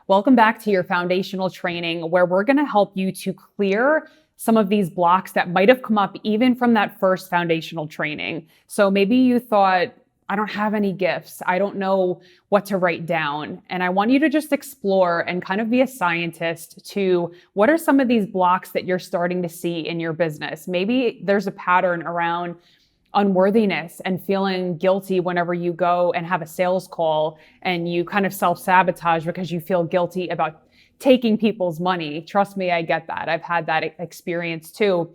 Welcome back to your foundational training, where we're going to help you to clear some of these blocks that might have come up even from that first foundational training. So maybe you thought, I don't have any gifts. I don't know what to write down. And I want you to just explore and kind of be a scientist to what are some of these blocks that you're starting to see in your business. Maybe there's a pattern around unworthiness and feeling guilty whenever you go and have a sales call and you kind of self-sabotage because you feel guilty about taking people's money. Trust me, I get that. I've had that experience too.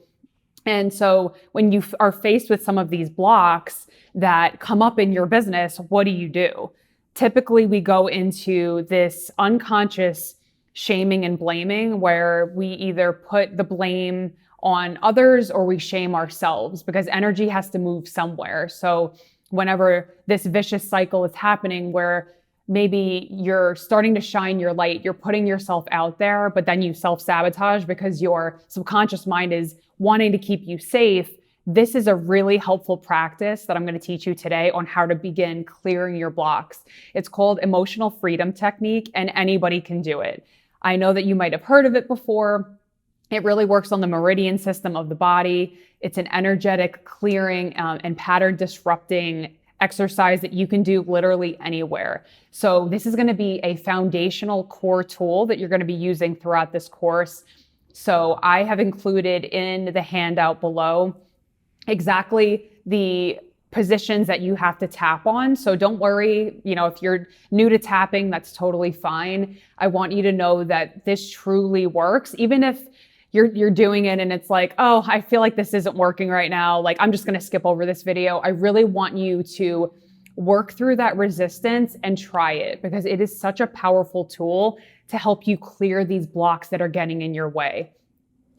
And so when you are faced with some of these blocks that come up in your business, what do? Typically, we go into this unconscious shaming and blaming where we either put the blame on others or we shame ourselves because energy has to move somewhere. So whenever this vicious cycle is happening where maybe you're starting to shine your light, you're putting yourself out there, but then you self-sabotage because your subconscious mind is wanting to keep you safe. This is a really helpful practice that I'm going to teach you today on how to begin clearing your blocks. It's called emotional freedom technique, and anybody can do it. I know that you might have heard of it before. It really works on the meridian system of the body. It's an energetic clearing and pattern disrupting exercise that you can do literally anywhere. So this is going to be a foundational core tool that you're going to be using throughout this course. So I have included in the handout below exactly the positions that you have to tap on. So don't worry, if you're new to tapping, that's totally fine. I want you to know that this truly works, even if you're doing it and it's like, oh, I feel like this isn't working right now. Like, I'm just going to skip over this video. I really want you to work through that resistance and try it because it is such a powerful tool to help you clear these blocks that are getting in your way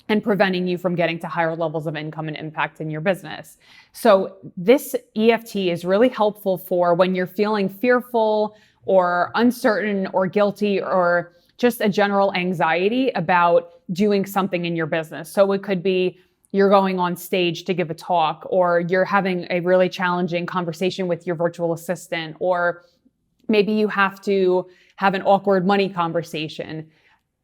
and preventing you from getting to higher levels of income and impact in your business. So this EFT is really helpful for when you're feeling fearful or uncertain or guilty or just a general anxiety about doing something in your business. So it could be you're going on stage to give a talk, or you're having a really challenging conversation with your virtual assistant, or maybe you have to have an awkward money conversation.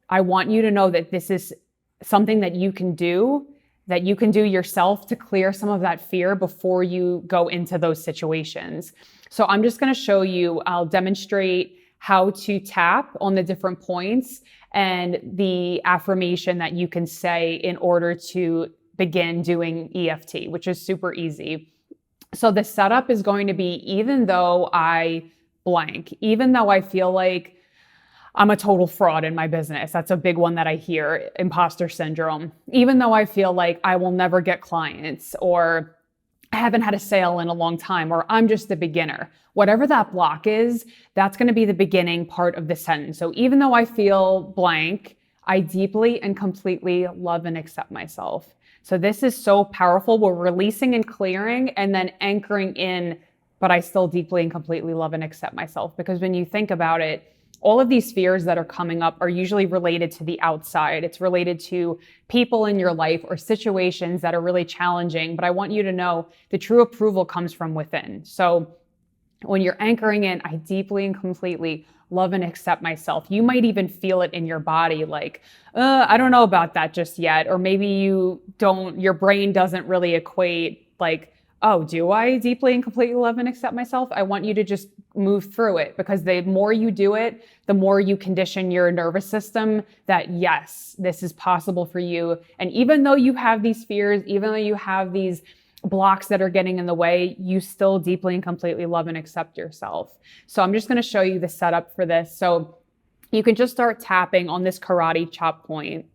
I want you to know that this is something that you can do yourself to clear some of that fear before you go into those situations. So I'm just going to show you, I'll demonstrate how to tap on the different points and the affirmation that you can say in order to begin doing EFT, which is super easy. So the setup is going to be, even though I blank, even though I feel like I'm a total fraud in my business. That's a big one that I hear, imposter syndrome. Even though I feel like I will never get clients, or I haven't had a sale in a long time, or I'm just a beginner. Whatever that block is, that's going to be the beginning part of the sentence. So even though I feel blank, I deeply and completely love and accept myself. So this is so powerful. We're releasing and clearing and then anchoring in, but I still deeply and completely love and accept myself. Because when you think about it, all of these fears that are coming up are usually related to the outside. It's related to people in your life or situations that are really challenging. But I want you to know the true approval comes from within. So when you're anchoring in, I deeply and completely love and accept myself. You might even feel it in your body, like, I don't know about that just yet. Or maybe your brain doesn't really equate like, oh, do I deeply and completely love and accept myself? I want you to just move through it, because the more you do it, the more you condition your nervous system that yes, this is possible for you. And even though you have these fears, even though you have these blocks that are getting in the way, you still deeply and completely love and accept yourself. So I'm just going to show you the setup for this. So you can just start tapping on this karate chop point.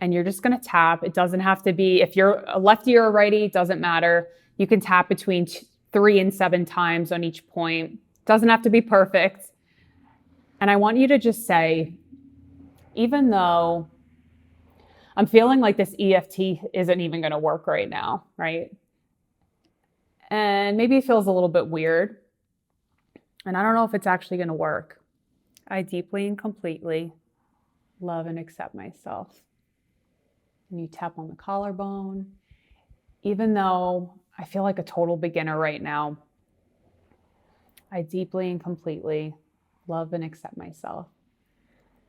And you're just going to tap. It doesn't have to be, if you're a lefty or a righty, it doesn't matter. You can tap between 3 and 7 times on each point. Doesn't have to be perfect. And I want you to just say, even though I'm feeling like this EFT isn't even going to work right now, right? And maybe it feels a little bit weird. And I don't know if it's actually going to work. I deeply and completely love and accept myself. And you tap on the collarbone. Even though I feel like a total beginner right now, I deeply and completely love and accept myself.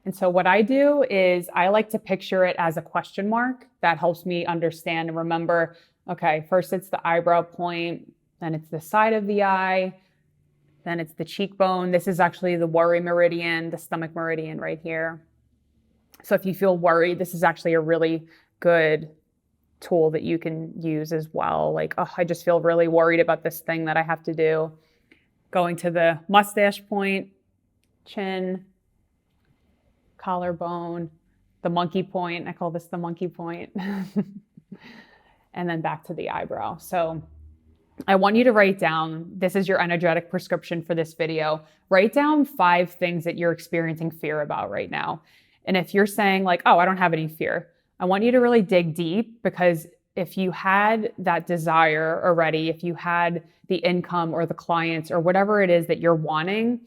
And so what I do is I like to picture it as a question mark. That helps me understand and remember, okay, first it's the eyebrow point, then it's the side of the eye, then it's the cheekbone. This is actually the worry meridian, the stomach meridian right here. So if you feel worried, this is actually a really good tool that you can use as well. Like, oh, I just feel really worried about this thing that I have to do. Going to the mustache point, chin, collarbone, the monkey point. I call this the monkey point. And then back to the eyebrow. So I want you to write down, this is your energetic prescription for this video. Write down 5 things that you're experiencing fear about right now. And if you're saying like, oh, I don't have any fear, I want you to really dig deep, because if you had that desire already, if you had the income or the clients or whatever it is that you're wanting,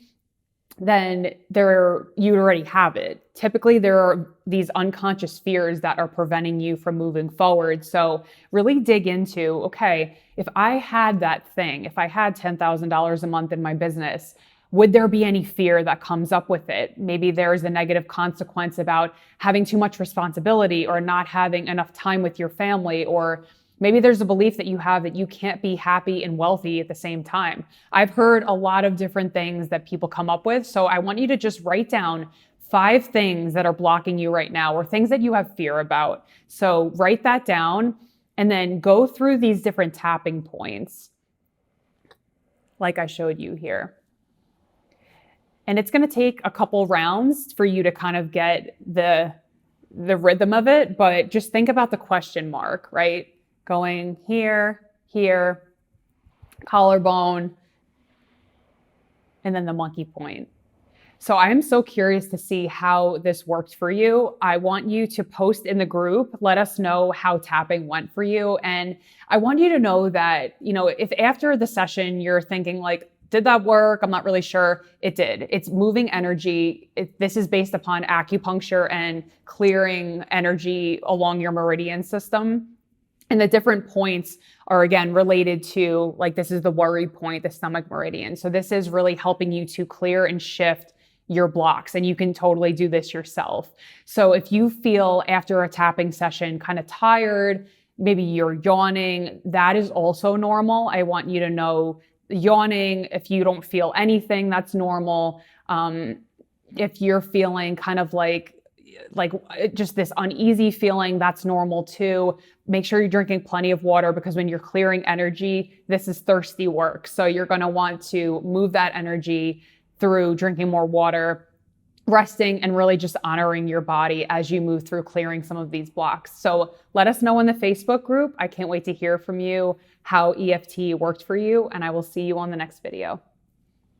then you already have it. Typically, there are these unconscious fears that are preventing you from moving forward. So really dig into, okay, if I had that thing, if I had $10,000 a month in my business, would there be any fear that comes up with it? Maybe there's a negative consequence about having too much responsibility or not having enough time with your family, or maybe there's a belief that you have that you can't be happy and wealthy at the same time. I've heard a lot of different things that people come up with. So I want you to just write down 5 things that are blocking you right now, or things that you have fear about. So write that down and then go through these different tapping points like I showed you here. And it's going to take a couple rounds for you to kind of get the rhythm of it, but just think about the question mark, right? Going here, here, collarbone, and then the monkey point. So I'm so curious to see how this worked for you. I want you to post in the group, let us know how tapping went for you. And I want you to know that, if after the session you're thinking like, did that work? I'm not really sure. It did. It's moving energy. This is based upon acupuncture and clearing energy along your meridian system. And the different points are, again, related to, like, this is the worry point, the stomach meridian. So this is really helping you to clear and shift your blocks. And you can totally do this yourself. So if you feel after a tapping session kind of tired, maybe you're yawning, that is also normal. I want you to know, yawning, if you don't feel anything, that's normal. If you're feeling kind of like just this uneasy feeling, that's normal too. Make sure you're drinking plenty of water, because when you're clearing energy, this is thirsty work. So you're going to want to move that energy through drinking more water, resting, and really just honoring your body as you move through clearing some of these blocks. So let us know in the Facebook group. I can't wait to hear from you how EFT worked for you, and I will see you on the next video.